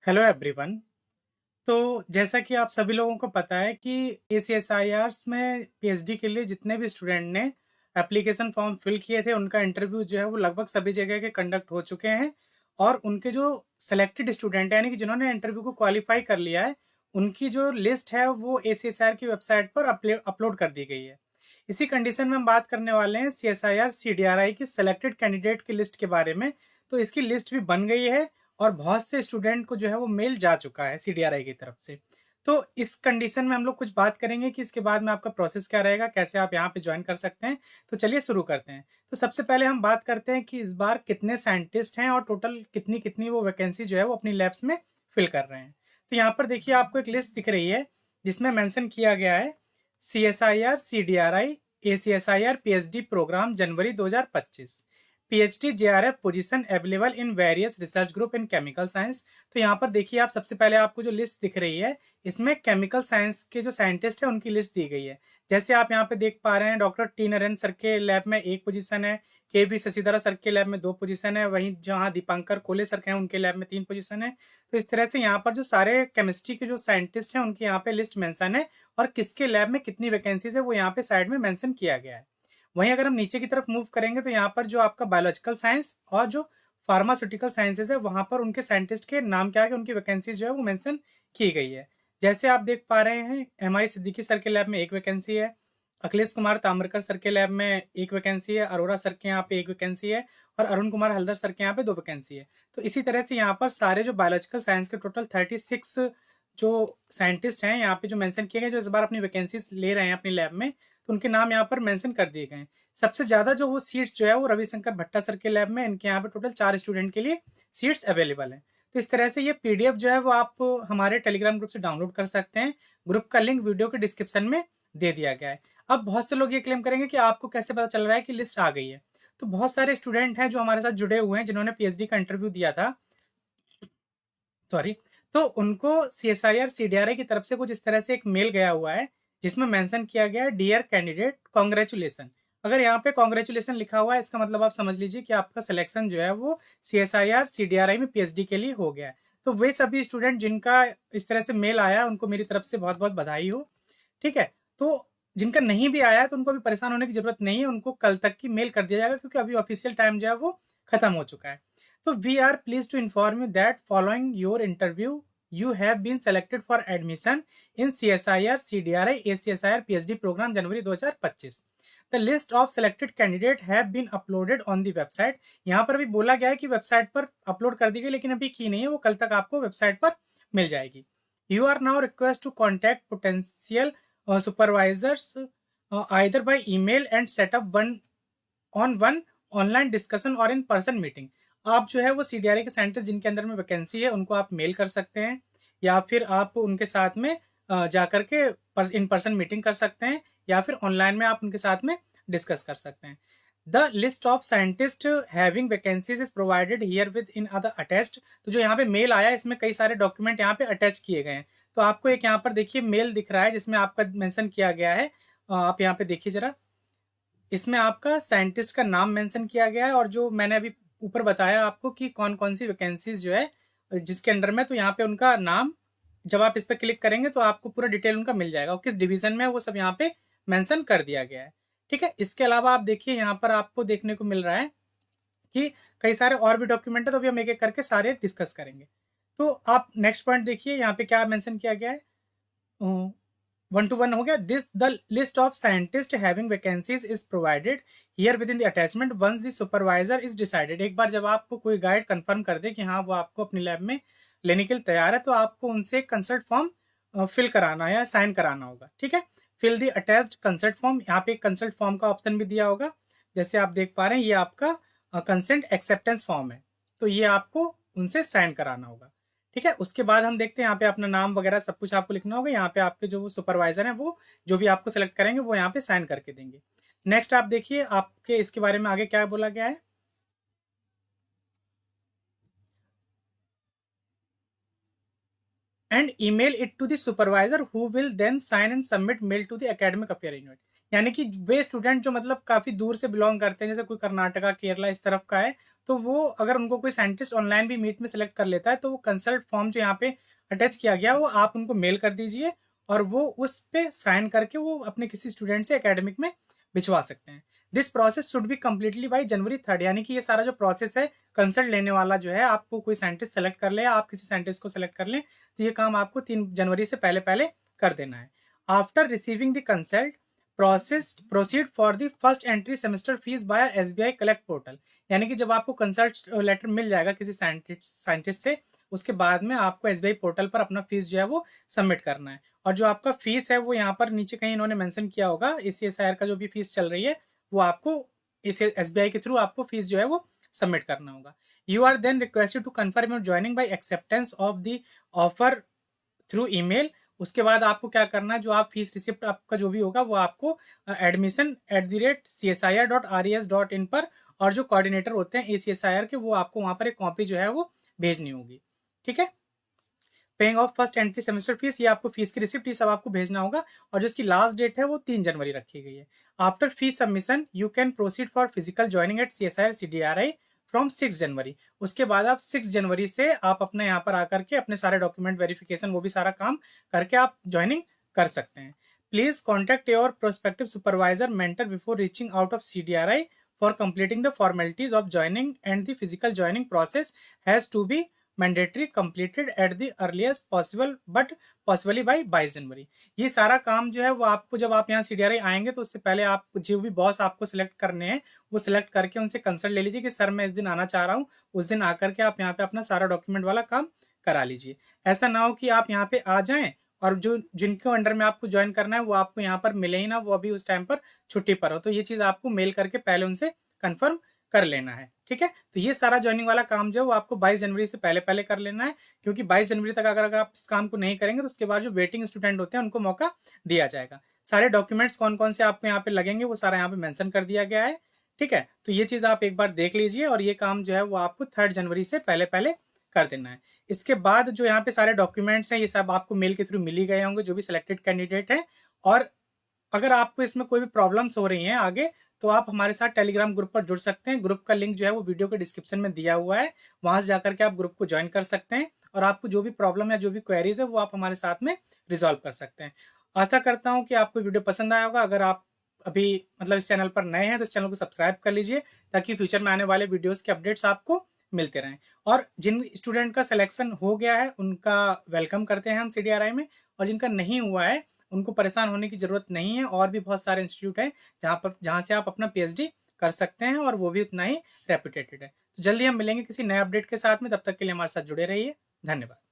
Hello everyone. तो जैसा कि आप सभी लोगों को पता है कि एसीएसआईआर्स में पीएचडी के लिए जितने भी स्टूडेंट ने एप्लीकेशन फॉर्म फिल किए थे उनका इंटरव्यू जो है वो लगभग सभी जगह के कंडक्ट हो चुके हैं। और उनके जो सिलेक्टेड स्टूडेंट हैं यानी कि जिन्होंने इंटरव्यू को क्वालिफाई कर लिया है, उनकी जो लिस्ट है वो एसीएसआर की वेबसाइट पर अपलोड कर दी गई है। इसी कंडीशन में हम बात करने वाले हैं सीएसआईआर सीडीआरआई की सिलेक्टेड कैंडिडेट की लिस्ट के बारे में। तो इसकी लिस्ट भी बन गई है और बहुत से स्टूडेंट को जो है वो मेल जा चुका है सीडीआरआई की तरफ से। तो इस कंडीशन में हम लोग कुछ बात करेंगे कि इसके बाद में आपका प्रोसेस क्या रहेगा, कैसे आप यहाँ पे ज्वाइन कर सकते हैं। तो चलिए शुरू करते हैं। तो सबसे पहले हम बात करते हैं कि इस बार कितने साइंटिस्ट हैं और टोटल कितनी कितनी वो वैकेंसी जो है वो अपनी लैब्स में फिल कर रहे हैं। तो यहाँ पर देखिए आपको एक लिस्ट दिख रही है जिसमें मेंशन किया गया है CSIR CDRI ACSIR PhD programme जनवरी 2025 PhD JRF position available in various research group in chemical science. तो यहाँ पर देखिए आप सबसे पहले आपको जो लिस्ट दिख रही है इसमें केमिकल साइंस के जो साइंटिस्ट है उनकी लिस्ट दी गई है। जैसे आप यहाँ पे देख पा रहे हैं डॉक्टर टी नरेंद्र सर के लैब में एक पोजीशन है, के वी शशिधरा सर के लैब में 2 पोजीशन है, वहीं जहाँ दीपांकर कोले सर के हैं उनके लैब में 3 पोजीशन है। तो इस तरह से यहाँ पर जो सारे केमिस्ट्री के जो साइंटिस्ट हैं उनकी यहाँ पे लिस्ट मेंशन है और किसके लैब में कितनी वैकेंसीज है वो यहाँ पे साइड में मेंशन किया गया है। वहीं अगर हम नीचे की तरफ मूव करेंगे तो यहाँ पर जो आपका बायोलॉजिकल साइंस और जो फार्मास्यूटिकल साइंसेज है वहाँ पर उनके साइंटिस्ट के नाम क्या है, उनकी वैकेंसी जो है वो मेंशन की गई है। जैसे आप देख पा रहे हैं MI सिद्दीकी सर के लैब में एक वैकेंसी है, अखिलेश कुमार ताम्रकर सर के लैब में एक वैकेंसी है, अरोरा सर के यहाँ पे एक वैकेंसी है और अरुण कुमार हल्दर सर के यहाँ पे 2 वैकेंसी है। तो इसी तरह से यहाँ पर सारे जो बायोलॉजिकल साइंस के टोटल 36 जो साइंटिस्ट हैं यहाँ पे जो मेंशन किए गए जो इस बार अपनी वैकेंसीज ले रहे हैं अपनी लैब में, तो उनके नाम यहाँ पर मेंशन कर दिए गए हैं। सबसे ज़्यादा जो वो सीट्स जो है वो रविशंकर भट्टा सर के लैब में, इनके यहाँ पे टोटल 4 स्टूडेंट के लिए सीट्स अवेलेबल हैं। तो इस तरह से ये पीडीएफ जो है वो आप हमारे टेलीग्राम ग्रुप से डाउनलोड कर सकते हैं। ग्रुप का लिंक वीडियो के डिस्क्रिप्शन में दे दिया गया है। अब बहुत से लोग ये क्लेम करेंगे कि आपको कैसे पता चल रहा है कि लिस्ट आ गई है। तो बहुत सारे स्टूडेंट हैं जो हमारे साथ जुड़े हुए हैं जिन्होंने पीएचडी का इंटरव्यू दिया था, सॉरी। तो उनको सीएसआईआर सीडीआरआई की तरफ से कुछ इस तरह से एक मेल गया हुआ है जिसमें मेंशन किया गया है डियर कैंडिडेट कॉन्ग्रेचुलेसन। अगर यहाँ पे कॉन्ग्रेचुलेसन लिखा हुआ है इसका मतलब आप समझ लीजिए कि आपका सिलेक्शन जो है वो सीएसआईआर सीडीआरआई में पीएचडी के लिए हो गया है। तो वे सभी स्टूडेंट जिनका इस तरह से मेल आया उनको मेरी तरफ से बहुत बहुत बधाई हो। ठीक है। तो जिनका नहीं भी आया है तो उनको अभी परेशान होने की जरूरत नहीं है, उनको कल तक की मेल कर दिया जाएगा क्योंकि अभी ऑफिशियल टाइम जो है वो खत्म हो चुका है। So we are pleased to inform you that following your interview, you have been selected for admission in CSIR CDRI ACSIR PhD program January 2025. The list of selected candidate have been uploaded on the website. यहाँ पर भी बोला गया है कि website पर upload कर दी गई लेकिन अभी की नहीं है, वो कल तक आपको वेबसाइट पर मिल जाएगी। You are now request to contact potential supervisors either by email and set up one online discussion और इन पर्सन मीटिंग। आप जो है वो सीडीआरआई के साइंटिस्ट जिनके अंदर में वैकेंसी है उनको आप मेल कर सकते हैं या फिर आप उनके साथ में जाकर के इन पर्सन मीटिंग कर सकते हैं या फिर ऑनलाइन में आप उनके साथ में डिस्कस कर सकते हैं। The list of scientist having vacancies is provided here with in other attached. तो जो यहाँ पे मेल आया इसमें कई सारे डॉक्यूमेंट यहाँ पे अटैच किए गए हैं। तो आपको एक यहाँ पर देखिए मेल दिख रहा है जिसमें आपका मेंशन किया गया है। आप यहाँ पे देखिए जरा, इसमें आपका साइंटिस्ट का नाम मेंशन किया गया है और जो मैंने अभी ऊपर बताया आपको कि कौन कौन सी वैकेंसीज जो है जिसके अंडर में, तो यहाँ पे उनका नाम जब आप इस पर क्लिक करेंगे तो आपको पूरा डिटेल उनका मिल जाएगा और किस डिवीजन में वो सब यहाँ पे मेंशन कर दिया गया है। ठीक है। इसके अलावा आप देखिए यहाँ पर आपको देखने को मिल रहा है कि कई सारे और भी डॉक्यूमेंट है, तो अभी हम एक एक करके सारे डिस्कस करेंगे। तो आप नेक्स्ट पॉइंट देखिए यहाँ पे क्या मेंशन किया गया है। 1 to 1 हो गया। This the list of scientist having vacancies is provided here with in the attachment once the supervisor is decided. एक बार जब आपको कोई गाइड कंफर्म कर दे कि हाँ वो आपको अपनी लैब में लेने के लिए तैयार है तो आपको उनसे कंसल्ट फॉर्म फिल कराना या साइन कराना होगा। ठीक है। Fill the attached consent form. यहाँ पे एक कंसल्ट फॉर्म का ऑप्शन भी दिया होगा। जैसे आप देख पा रहे हैं ये आपका कंसेंट एक्सेप्टेंस फॉर्म है, तो ये आपको उनसे साइन कराना होगा। ठीक है। उसके बाद हम देखते हैं यहाँ पे अपना नाम वगैरह सब कुछ आपको लिखना होगा। यहाँ पे आपके जो सुपरवाइजर हैं वो जो भी आपको सेलेक्ट करेंगे वो यहाँ पे साइन करके देंगे। नेक्स्ट आप देखिए आपके इसके बारे में आगे क्या बोला गया है। And email it to the supervisor who will then sign and submit mail to the academic affair unit. यानी कि वे स्टूडेंट जो मतलब काफ़ी दूर से बिलॉन्ग करते हैं, जैसे कोई कर्नाटका, केरला इस तरफ का है, तो वो अगर उनको कोई साइंटिस्ट ऑनलाइन भी मीट में सेलेक्ट कर लेता है, तो वो कंसल्ट फॉर्म जो यहाँ पे अटैच किया गया, वो आप उनको मेल कर दीजिए और वो उस पे साइन करके वो अपने किसी स्टूडेंट से एकेडमिक में भिजवा सकते हैं। This process should be completely by January 3rd, यानी कि ये सारा जो प्रोसेस है कंसल्ट लेने वाला जो है, आपको कोई साइंटिस्ट सेलेक्ट कर ले या आप किसी साइंटिस्ट को सेलेक्ट कर लें, तो ये काम आपको 3 जनवरी से पहले-पहले कर देना है। After receiving the consent proceed for the first entry semester fees by SBI collect portal, यानी कि जब आपको कंसल्ट लेटर मिल जाएगा किसी साइंटिस्ट से, उसके बाद में आपको एसबीआई पोर्टल पर अपना फीस जो है वो सबमिट करना है। और जो आपका फीस है वो यहाँ पर नीचे कहीं इन्होंने मेंशन किया होगा, एसीएसआईआर का जो भी फीस चल रही है वो आपको इस एसबीआई के थ्रू आपको फीस जो है वो सबमिट करना होगा। You are then requested to confirm your joining by acceptance of the offer through email. उसके बाद आपको क्या करना है, जो आप फीस रिसिप्ट आपका जो भी होगा वो आपको admission@csir.res.in पर, और जो कोऑर्डिनेटर होते हैं एसीएसआईआर के, वो आपको वहां पर एक कॉपी जो है वो भेजनी होगी। ठीक है, paying off first entry semester fees, ये आपको फीस की रिसिप्ट ये सब आपको भेजना होगा, और जो इसकी लास्ट डेट है वो 3 जनवरी रखी गई है। After fees submission you can proceed for physical joining at CSIR CDRI from 6 January. उसके बाद आप 6 जनवरी से आप अपने यहाँ पर आकर के अपने सारे डॉक्यूमेंट वेरिफिकेशन वो भी सारा काम करके आप ज्वाइनिंग कर सकते हैं। Please contact your prospective supervisor mentor before reaching out of CDRI for completing the formalities of joining, and the physical joining process has to be mandatory completed at the earliest possible but possibly by 22 जनवरी। ये सारा काम जो है वो आपको, जब आप यहाँ सीडीआरआई आएंगे तो उससे पहले आप जो भी बॉस आपको सिलेक्ट करने हैं वो सिलेक्ट करके उनसे कंसल्ट ले लीजिए कि सर मैं इस दिन आना चाह रहा हूँ, उस दिन आकर के आप यहाँ पे अपना सारा डॉक्यूमेंट वाला काम करा लीजिए। ऐसा ना हो कि आप यहाँ पे आ जाएं और जो जिनके अंडर में आपको ज्वाइन करना है वो आपको यहाँ पर मिले ही ना, वो अभी उस टाइम पर छुट्टी पर हो, तो ये चीज़ आपको मेल करके पहले उनसे कन्फर्म कर लेना है। ठीक है, तो ये सारा ज्वाइनिंग वाला काम जो है वो आपको 22 जनवरी से पहले पहले कर लेना है, क्योंकि 22 जनवरी तक अगर आप इस काम को नहीं करेंगे तो उसके बाद जो वेटिंग स्टूडेंट होते हैं उनको मौका दिया जाएगा। सारे डॉक्यूमेंट्स कौन कौन से आपको यहाँ पे लगेंगे वो सारा यहाँ पे मेंशन कर दिया गया है। ठीक है, तो ये चीज़ आप एक बार देख लीजिए, और ये काम जो है वो आपको 3 जनवरी से पहले पहले कर देना है। इसके बाद जो यहाँ पे सारे डॉक्यूमेंट्स हैं ये सब आपको मेल के थ्रू मिल ही गए होंगे जो भी सिलेक्टेड कैंडिडेट है। और अगर आपको इसमें कोई भी प्रॉब्लम्स हो रही हैं आगे, तो आप हमारे साथ टेलीग्राम ग्रुप पर जुड़ सकते हैं। ग्रुप का लिंक जो है वो वीडियो के डिस्क्रिप्शन में दिया हुआ है, वहां से जाकर के आप ग्रुप को ज्वाइन कर सकते हैं, और आपको जो भी प्रॉब्लम या जो भी क्वेरीज है वो आप हमारे साथ में रिजॉल्व कर सकते हैं। आशा करता हूँ कि आपको वीडियो पसंद आया होगा। अगर आप अभी मतलब इस चैनल पर नए हैं तो इस चैनल को सब्सक्राइब कर लीजिए, ताकि फ्यूचर में आने वाले वीडियोज़ के अपडेट्स आपको मिलते रहें। और जिन स्टूडेंट का सिलेक्शन हो गया है उनका वेलकम करते हैं हम सीडीआरआई में, और जिनका नहीं हुआ है उनको परेशान होने की ज़रूरत नहीं है। और भी बहुत सारे इंस्टीट्यूट हैं जहाँ से आप अपना पीएचडी कर सकते हैं, और वो भी उतना ही रेपुटेटेड है। तो जल्दी हम मिलेंगे किसी नए अपडेट के साथ में, तब तक के लिए हमारे साथ जुड़े रहिए। धन्यवाद।